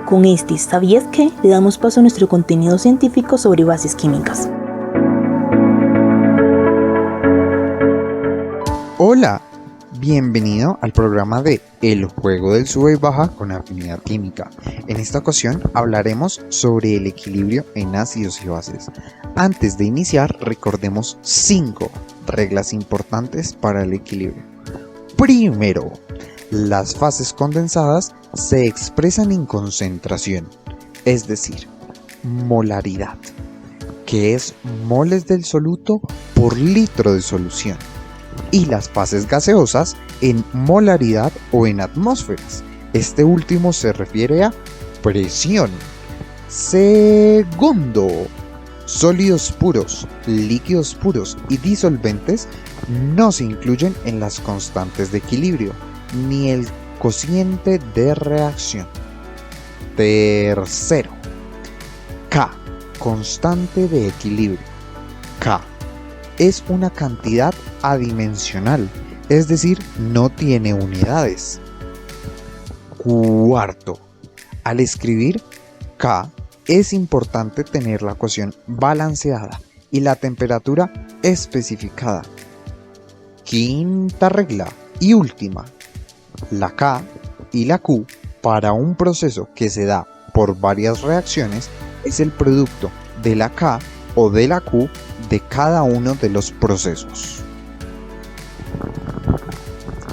Con este ¿sabías qué? Le damos paso a nuestro contenido científico sobre bases químicas. Hola, bienvenido al programa de El juego del sube y baja con afinidad química. En esta ocasión hablaremos sobre el equilibrio en ácidos y bases. Antes de iniciar, recordemos 5 reglas importantes para el equilibrio. Primero, las fases condensadas se expresan en concentración, es decir, molaridad, que es moles del soluto por litro de solución, y las fases gaseosas en molaridad o en atmósferas. Este último se refiere a presión. Segundo, sólidos puros, líquidos puros y disolventes no se incluyen en las constantes de equilibrio, ni el cociente de reacción. Tercero, K, constante de equilibrio. K es una cantidad adimensional, es decir, no tiene unidades. Cuarto, al escribir K es importante tener la ecuación balanceada y la temperatura especificada. Quinta regla y última, la K y la Q para un proceso que se da por varias reacciones es el producto de la K o de la Q de cada uno de los procesos.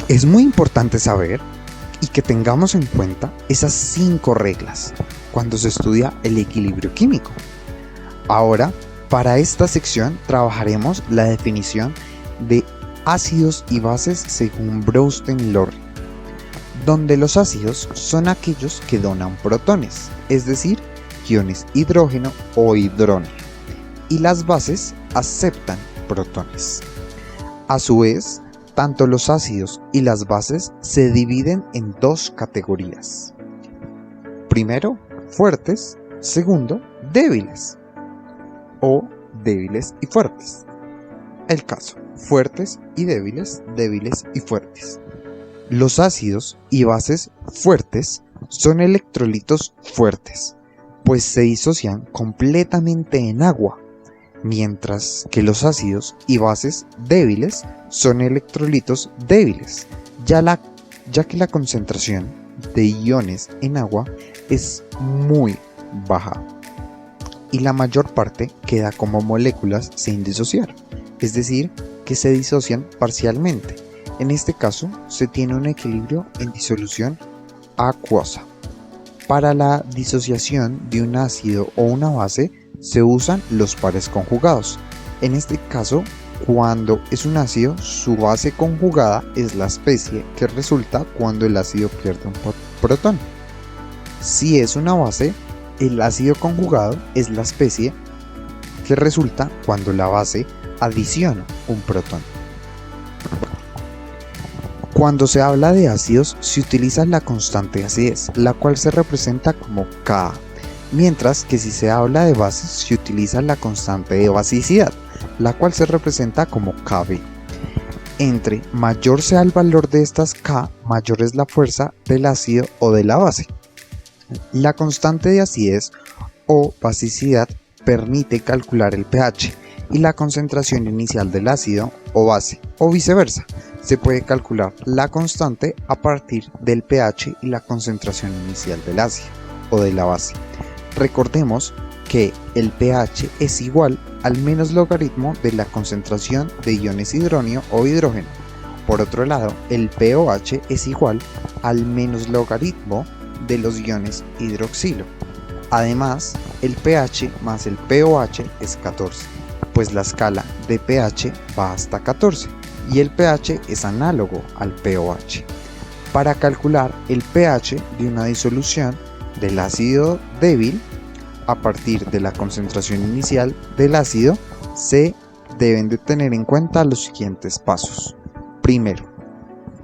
Es muy importante saber y que tengamos en cuenta esas 5 reglas cuando se estudia el equilibrio químico. Ahora, para esta sección trabajaremos la definición de ácidos y bases según Bronsted-Lowry, donde los ácidos son aquellos que donan protones, es decir, iones hidrógeno o hidrógeno, y las bases aceptan protones. A su vez, tanto los ácidos y las bases se dividen en 2 categorías. Primero, fuertes. Segundo, débiles o débiles y fuertes. El caso, fuertes y débiles, débiles y fuertes. Los ácidos y bases fuertes son electrolitos fuertes, pues se disocian completamente en agua, mientras que los ácidos y bases débiles son electrolitos débiles, ya que la concentración de iones en agua es muy baja y la mayor parte queda como moléculas sin disociar, es decir, que se disocian parcialmente. En este caso se tiene un equilibrio en disolución acuosa. Para la disociación de un ácido o una base se usan los pares conjugados. En este caso, cuando es un ácido, su base conjugada es la especie que resulta cuando el ácido pierde un protón. Si es una base, el ácido conjugado es la especie que resulta cuando la base adiciona un protón. Cuando se habla de ácidos, se utiliza la constante de acidez, la cual se representa como Ka, mientras que si se habla de bases, se utiliza la constante de basicidad, la cual se representa como Kb. Entre mayor sea el valor de estas K, mayor es la fuerza del ácido o de la base. La constante de acidez o basicidad permite calcular el pH y la concentración inicial del ácido o base, o viceversa. Se puede calcular la constante a partir del pH y la concentración inicial del ácido o de la base. Recordemos que el pH es igual al menos logaritmo de la concentración de iones hidrógeno o hidrógeno. Por otro lado, el pOH es igual al menos logaritmo de los iones hidroxilo. Además, el pH más el pOH es 14, pues la escala de pH va hasta 14 y el pH es análogo al pOH. Para calcular el pH de una disolución del ácido débil, a partir de la concentración inicial del ácido, se deben de tener en cuenta los siguientes pasos. Primero,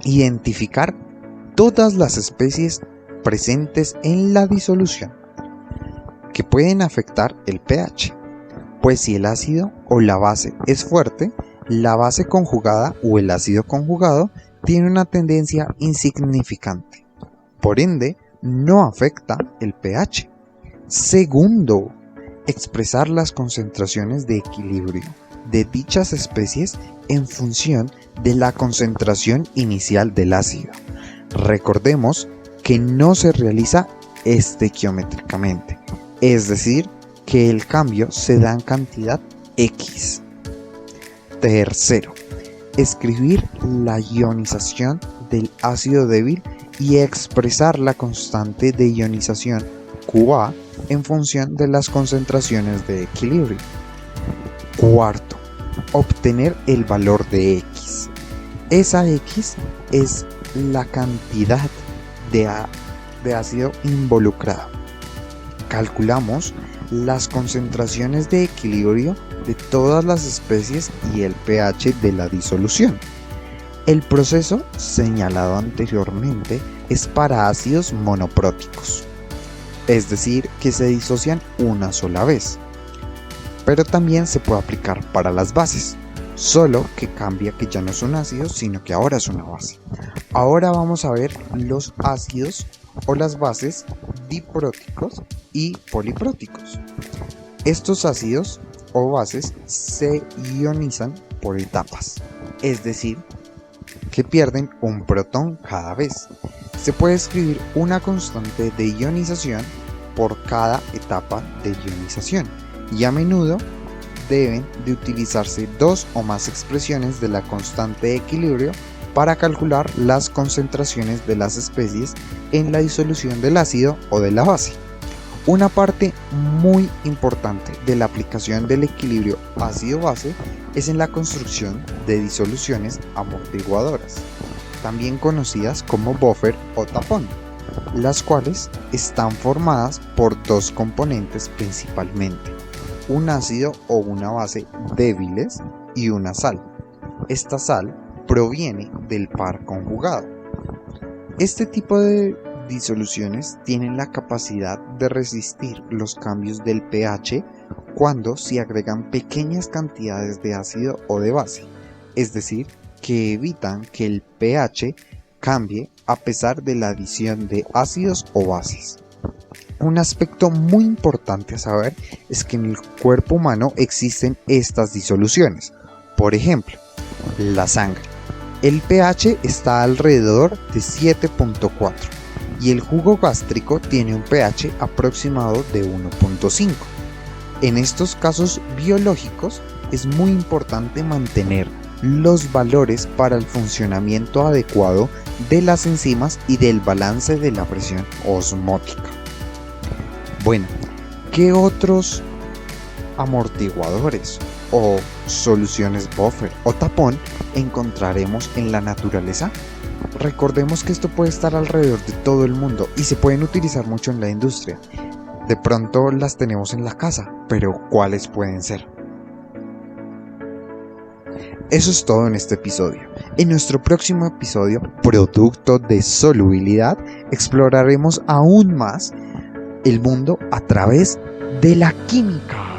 identificar todas las especies presentes en la disolución que pueden afectar el pH, pues si el ácido o la base es fuerte, la base conjugada o el ácido conjugado tiene una tendencia insignificante. Por ende, no afecta el pH. Segundo, expresar las concentraciones de equilibrio de dichas especies en función de la concentración inicial del ácido. Recordemos que no se realiza estequiométricamente, es decir, que el cambio se da en cantidad X. Tercero, escribir la ionización del ácido débil y expresar la constante de ionización QA en función de las concentraciones de equilibrio. Cuarto, obtener el valor de X. Esa X es la cantidad de ácido involucrado. Calculamos las concentraciones de equilibrio de todas las especies y el pH de la disolución. El proceso señalado anteriormente es para ácidos monopróticos, es decir, que se disocian una sola vez, pero también se puede aplicar para las bases, solo que cambia que ya no es un ácido, sino que ahora es una base. Ahora vamos a ver los ácidos o las bases dipróticos y polipróticos. Estos ácidos o bases se ionizan por etapas, es decir, que pierden un protón cada vez. Se puede escribir una constante de ionización por cada etapa de ionización y a menudo deben de utilizarse dos o más expresiones de la constante de equilibrio para calcular las concentraciones de las especies en la disolución del ácido o de la base. Una parte muy importante de la aplicación del equilibrio ácido-base es en la construcción de disoluciones amortiguadoras, también conocidas como buffer o tapón, las cuales están formadas por dos componentes principalmente, un ácido o una base débiles y una sal. Esta sal proviene del par conjugado. Este tipo de disoluciones tienen la capacidad de resistir los cambios del pH cuando se agregan pequeñas cantidades de ácido o de base, es decir, que evitan que el pH cambie a pesar de la adición de ácidos o bases. Un aspecto muy importante a saber es que en el cuerpo humano existen estas disoluciones. Por ejemplo, la sangre. El pH está alrededor de 7.4 y el jugo gástrico tiene un pH aproximado de 1.5. En estos casos biológicos es muy importante mantener los valores para el funcionamiento adecuado de las enzimas y del balance de la presión osmótica. Bueno, ¿qué otros amortiguadores o soluciones buffer o tapón encontraremos en la naturaleza? Recordemos que esto puede estar alrededor de todo el mundo y se pueden utilizar mucho en la industria. De pronto las tenemos en la casa, pero ¿cuáles pueden ser? Eso es todo en este episodio. En nuestro próximo episodio, Producto de Solubilidad, exploraremos aún más el mundo a través de la química.